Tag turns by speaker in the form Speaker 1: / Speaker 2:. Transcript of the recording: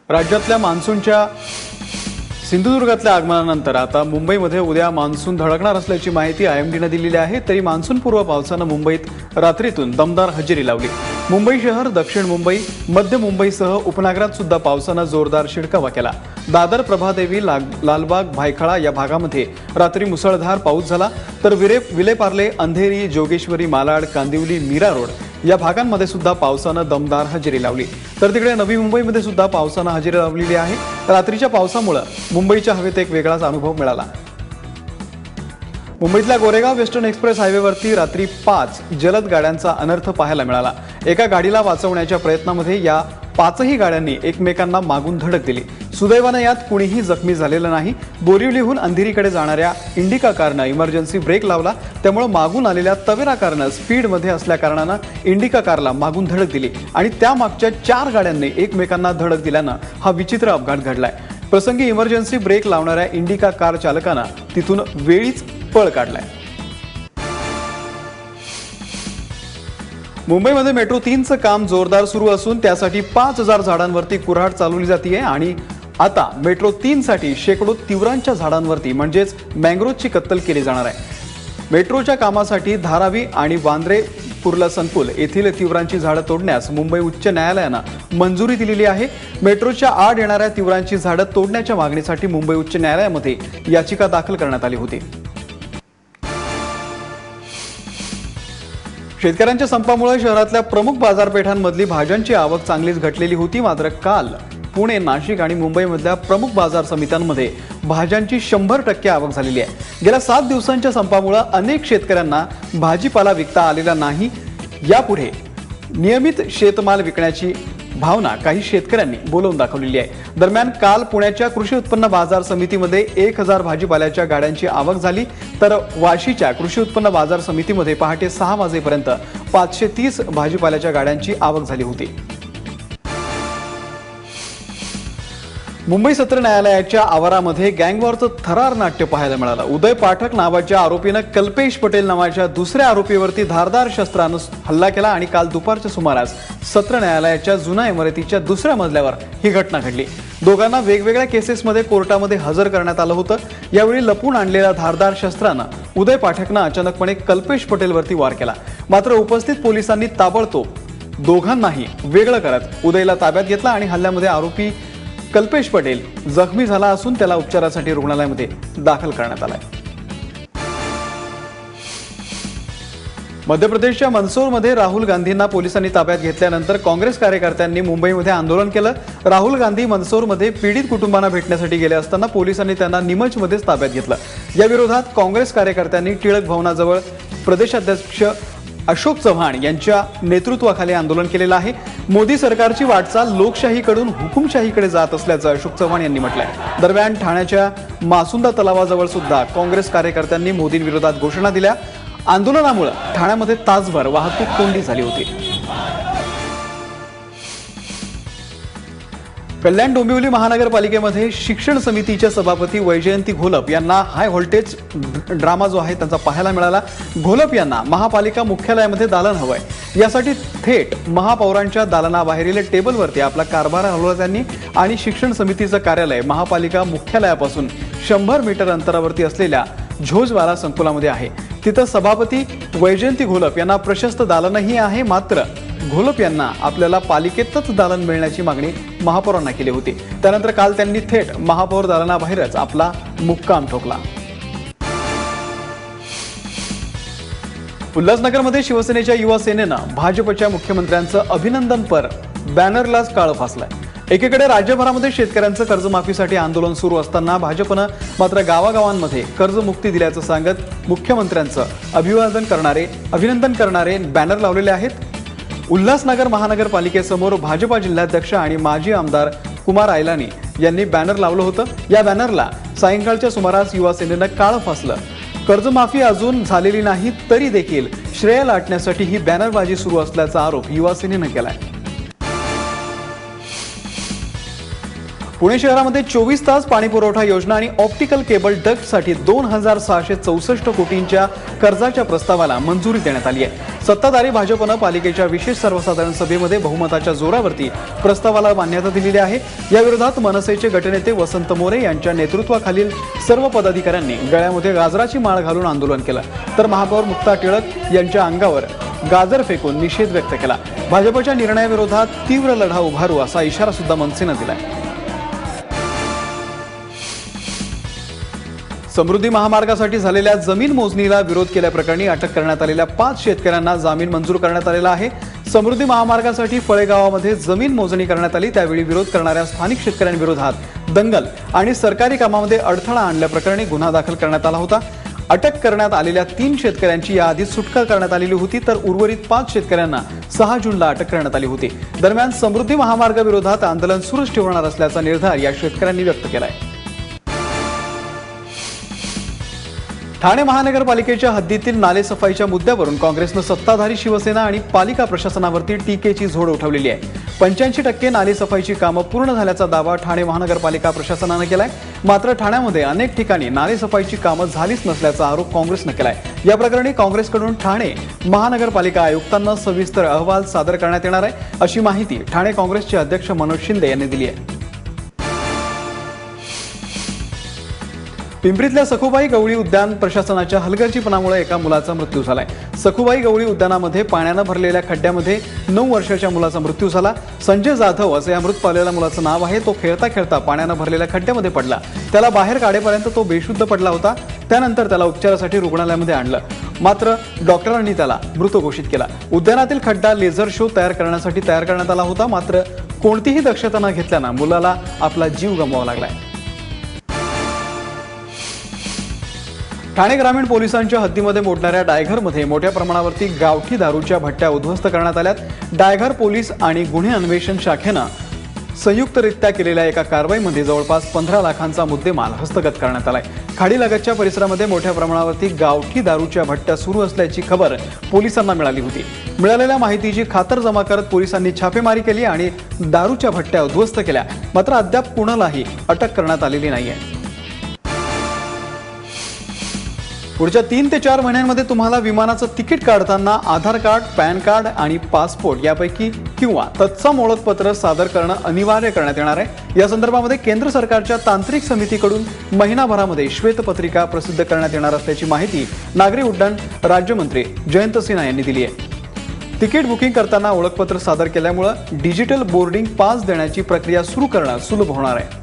Speaker 1: राज्यातल्या मान्सूनच्या सिंधुदुर्गातल्या आगमनानंतर आता मुंबईमध्ये उद्या मान्सून धडकणार असल्याची माहिती आयएमडीने दिलेली आहे। तरी मान्सूनपूर्व पावसानं मुंबईत रात्रीतून दमदार हजेरी लावली। मुंबई शहर, दक्षिण मुंबई, मध्य मुंबईसह उपनगरात सुद्धा पावसानं जोरदार शिडकावा केला। दादर, प्रभादेवी, लालबाग, भायखळा या भागामध्ये रात्री मुसळधार पाऊस झाला, तर विलेपार्ले, अंधेरी, जोगेश्वरी, मालाड, कांदिवली, मीरा रोड या भागांमध्ये सुद्धा पावसानं दमदार हजेरी लावली। तर तिकडे नवी मुंबईमध्ये सुद्धा पावसानं हजेरी लावलेली आहे। रात्रीच्या पावसामुळे मुंबईच्या हवेत एक वेगळाच अनुभव मिळाला। मुंबईतल्या गोरेगाव वेस्टर्न एक्सप्रेस हायवेवरती रात्री 5 जलद गाड्यांचा अनर्थ पाहायला मिळाला। एका गाडीला वाचवण्याच्या प्रयत्नामध्ये या 5ही गाड्यांनी एकमेकांना मागून धडक दिली। सुदैवाने यात कुणीही जखमी झालेलं नाही। बोरिवलीहून अंधेरीकडे जाणाऱ्या इंडिका कारनं इमर्जन्सी ब्रेक लावला, त्यामुळे मागून आलेल्या तवेरा कारनं स्पीडमध्ये असल्या कारणानं इंडिका कारला मागून धडक दिली आणि त्यामागच्या 4 गाड्यांनी एकमेकांना धडक दिल्यानं हा विचित्र अपघात घडलाय। प्रसंगी इमर्जन्सी ब्रेक लावणाऱ्या इंडिका कार चालकानं तिथून वेळीच पळ काढलाय। मुंबईमध्ये मेट्रो 3चं काम जोरदार सुरू असून त्यासाठी 5000 झाडांवरती कुऱ्हाड चालवली जाते आणि आता मेट्रो 3 साठी शेकडो तिवरांच्या झाडांवरती म्हणजेच मँग्रोव्हची कत्तल केली जाणार आहे। मेट्रोच्या कामासाठी धारावी आणि वांद्रे कुर्ला संकुल येथील तिवरांची झाडं तोडण्यास मुंबई उच्च न्यायालयानं मंजुरी दिलेली आहे। मेट्रोच्या आड येणाऱ्या तिवरांची झाडं तोडण्याच्या मागणीसाठी मुंबई उच्च न्यायालयामध्ये याचिका दाखल करण्यात आली होती। शेतकऱ्यांच्या संपामुळे शहरातल्या प्रमुख बाजारपेठांमधली भाज्यांची आवक चांगलीच घटलेली होती। मात्र काल पुणे, नाशिक आणि मुंबईमधल्या प्रमुख बाजार समित्यांमध्ये भाज्यांची 100% आवक झालेली आहे। गेल्या 7 दिवसांच्या संपामुळे अनेक शेतकऱ्यांना भाजीपाला विकता आलेला नाही। यापुढे नियमित शेतमाल विकण्याची भावना काही शेतकऱ्यांनी बोलवून दाखवलेली आहे। दरम्यान काल पुण्याच्या कृषी उत्पन्न बाजार समितीमध्ये 1000 भाजीपाल्याच्या गाड्यांची आवक झाली, तर वाशीच्या कृषी उत्पन्न बाजार समितीमध्ये पहाटे 6 वाजेपर्यंत 530 भाजीपाल्याच्या गाड्यांची आवक झाली होती। मुंबई सत्र न्यायालयाच्या आवारामध्ये गँगवॉरचं थरार नाट्य पाहायला मिळालं। उदय पाठक नावाच्या आरोपीनं कल्पेश पटेल नावाच्या दुसऱ्या आरोपीवरती धारदार शस्त्रानं हल्ला केला आणि काल दुपारच्या सुमारास सत्र न्यायालयाच्या जुन्या इमारतीच्या दुसऱ्या मजल्यावर ही घटना घडली। दोघांना वेगवेगळ्या केसेसमध्ये कोर्टामध्ये हजर करण्यात आलं होतं। यावेळी लपून आणलेल्या धारदार शस्त्रानं उदय पाठकनं अचानकपणे कल्पेश पटेलवरती वार केला। मात्र उपस्थित पोलिसांनी ताबडतोब दोघांनाही वेगळं करत उदयला ताब्यात घेतला आणि हल्ल्यामध्ये आरोपी कल्पेश पटेल जखमी झाला असून त्याला उपचारासाठी रुग्णालयामध्ये दाखल करण्यात आलाय। मध्य प्रदेशच्या मंदसौरमध्ये राहुल गांधींना पोलिसांनी ताब्यात घेतल्यानंतर काँग्रेस कार्यकर्त्यांनी मुंबईमध्ये आंदोलन केलं। राहुल गांधी मंदसौरमध्ये पीडित कुटुंबांना भेटण्यासाठी गेले असताना पोलिसांनी त्यांना निमजमध्येच ताब्यात घेतलं। या विरोधात काँग्रेस कार्यकर्त्यांनी टिळक भवनाजवळ प्रदेशाध्यक्ष अशोक चव्हाण यांच्या नेतृत्वाखाली आंदोलन केलेलं आहे। मोदी सरकारची वाटचाल लोकशाहीकडून हुकुमशाहीकडे जात असल्याचं अशोक चव्हाण यांनी म्हटलंय। दरम्यान ठाण्याच्या मासुंदा तलावाजवळ सुद्धा काँग्रेस कार्यकर्त्यांनी मोदींविरोधात घोषणा दिल्या। आंदोलनामुळे ठाण्यामध्ये तासभर वाहतूक कोंडी झाली होती। कल्याण डोंबिवली महानगरपालिकेमध्ये शिक्षण समितीच्या सभापती वैजयंती घोलप यांना हाय व्होल्टेज ड्रामा जो आहे त्यांचा पाहायला मिळाला। घोलप यांना महापालिका मुख्यालयामध्ये दालन हवंय, यासाठी थेट महापौरांच्या दालनाबाहेरील टेबलवरती आपला कारभार हलवला त्यांनी आणि शिक्षण समितीचं कार्यालय महापालिका मुख्यालयापासून 100 मीटर अंतरावरती असलेल्या झोजवाला संकुलामध्ये आहे। तिथं सभापती वैजयंती घोलप यांना प्रशस्त दालनही आहे। मात्र घोलप यांना आपल्याला पालिकेतच दालन मिळण्याची मागणी महापौरांना केली होती। त्यानंतर काल त्यांनी थेट महापौर दालनाबाहेरच आपला मुक्काम ठोकला। उल्हासनगरमध्ये शिवसेनेच्या युवा सेनेनं भाजपच्या मुख्यमंत्र्यांचं अभिनंदनपर बॅनरलाच काळं फासलंय। एकीकडे राज्यभरामध्ये शेतकऱ्यांचं कर्जमाफीसाठी आंदोलन सुरू असताना भाजपनं मात्र गावागावांमध्ये कर्जमुक्ती दिल्याचं सांगत मुख्यमंत्र्यांचं अभिनंदन करणारे बॅनर लावलेले आहेत। उल्हासनगर महानगरपालिकेसमोर भाजपा जिल्हाध्यक्ष आणि माजी आमदार कुमार आयलानी यांनी बॅनर लावलं होतं। या बॅनरला सायंकाळच्या सुमारास युवा सेनेनं काळं फासलं। कर्जमाफी अजून झालेली नाही तरी देखील श्रेय लाटण्यासाठी ही बॅनरबाजी सुरू असल्याचा आरोप युवा सेनेनं केलाय। पुणे शहरामध्ये 24 तास पाणी पुरवठा योजना आणि ऑप्टिकल केबल डक्टसाठी 2664 कोटींच्या कर्जाच्या प्रस्तावाला मंजुरी देण्यात आली आहे। सत्ताधारी भाजपनं पालिकेच्या विशेष सर्वसाधारण सभेमध्ये बहुमताच्या जोरावरती प्रस्तावाला मान्यता दिलेली आहे। या विरोधात मनसेचे गटनेते वसंत मोरे यांच्या नेतृत्वाखालील सर्व पदाधिकाऱ्यांनी गळ्यामध्ये गाजराची माळ घालून आंदोलन केलं, तर महापौर मुक्ता टिळक यांच्या अंगावर गाजर फेकून निषेध व्यक्त केला। भाजपच्या निर्णयाविरोधात तीव्र लढा उभारू असा इशारा सुद्धा मनसेनं दिलाय। समृद्धी महामार्गासाठी झालेल्या जमीन मोजणीला विरोध केल्याप्रकरणी अटक करण्यात आलेल्या 5 शेतकऱ्यांना जामीन मंजूर करण्यात आलेला आहे। समृद्धी महामार्गासाठी फळे गावामध्ये जमीन मोजणी करण्यात आली, त्यावेळी विरोध करणाऱ्या स्थानिक शेतकऱ्यांविरोधात दंगल आणि सरकारी कामामध्ये अडथळा आणल्याप्रकरणी गुन्हा दाखल करण्यात आला होता। अटक करण्यात आलेल्या 3 शेतकऱ्यांची याआधीच सुटका करण्यात आलेली होती, तर उर्वरित 5 शेतकऱ्यांना 6 जूनला अटक करण्यात आली होती। दरम्यान समृद्धी महामार्गाविरोधात आंदोलन सुरूच ठेवणार असल्याचा निर्धार या शेतकऱ्यांनी व्यक्त केलाय। ठाणे महानगरपालिकेच्या हद्दीतील नालेसफाईच्या मुद्द्यावरून काँग्रेसनं सत्ताधारी शिवसेना आणि पालिका प्रशासनावरती टीकेची झोड उठवलेली आहे। 85% नालेसफाईची कामं पूर्ण झाल्याचा दावा ठाणे महानगरपालिका प्रशासनानं केलाय। मात्र ठाण्यामध्ये अनेक ठिकाणी नालेसफाईची कामं झालीच नसल्याचा आरोप काँग्रेसनं केलाय। या प्रकरणी काँग्रेसकडून ठाणे महानगरपालिका आयुक्तांना सविस्तर अहवाल सादर करण्यात येणार आहे, अशी माहिती ठाणे काँग्रेसचे अध्यक्ष मनोज शिंदे यांनी दिली आहे। पिंपरीतल्या सखुबाई गवळी उद्यान प्रशासनाच्या हलगर्जीपणामुळे एका मुलाचा मृत्यू झालाय। सखुबाई गवळी उद्यानामध्ये पाण्यानं भरलेल्या खड्ड्यामध्ये 9 वर्षाच्या मुलाचा मृत्यू झाला। संजय जाधव असं या मृत पावलेल्या मुलाचं नाव आहे। तो खेळता खेळता पाण्यानं भरलेल्या खड्ड्यामध्ये पडला। त्याला बाहेर काढेपर्यंत तो बेशुद्ध पडला होता। त्यानंतर त्याला उपचारासाठी रुग्णालयामध्ये आणलं, मात्र डॉक्टरांनी त्याला मृत घोषित केला। उद्यानातील खड्डा लेझर शो तयार करण्यासाठी तयार करण्यात आला होता, मात्र कोणतीही दक्षता न घेतल्यानं मुलाला आपला जीव गमवावा लागलाय। ठाणे ग्रामीण पोलिसांच्या हद्दीमध्ये मोडणाऱ्या डायघरमध्ये मोठ्या प्रमाणावरती गावठी दारूच्या भट्ट्या उद्ध्वस्त करण्यात आल्यात। डायघर पोलीस आणि गुन्हे अन्वेषण शाखेनं संयुक्तरित्या केलेल्या एका कारवाईमध्ये जवळपास 15 लाखांचा मुद्देमाल हस्तगत करण्यात आलाय। खाडीलगतच्या परिसरामध्ये मोठ्या प्रमाणावरती गावठी दारूच्या भट्ट्या सुरू असल्याची खबर पोलिसांना मिळाली होती। मिळालेल्या माहितीची खातरजमा करत पोलिसांनी छापेमारी केली आणि दारूच्या भट्ट्या उद्ध्वस्त केल्या, मात्र अद्याप कुणालाही अटक करण्यात आलेली नाहीये। पुढच्या 3 ते 4 महिन्यांमध्ये तुम्हाला विमानाचं तिकीट काढताना आधार कार्ड, पॅन कार्ड आणि पासपोर्ट यापैकी किंवा तत्सम ओळखपत्र सादर करणं अनिवार्य करण्यात येणार आहे। या संदर्भामध्ये केंद्र सरकारच्या तांत्रिक समितीकडून महिनाभरामध्ये श्वेतपत्रिका प्रसिद्ध करण्यात येणार असल्याची माहिती नागरी उड्डाण राज्यमंत्री जयंत सिन्हा यांनी दिली आहे। तिकीट बुकिंग करताना ओळखपत्र सादर केल्यामुळे डिजिटल बोर्डिंग पास देण्याची प्रक्रिया सुरू करणं सुलभ होणार आहे।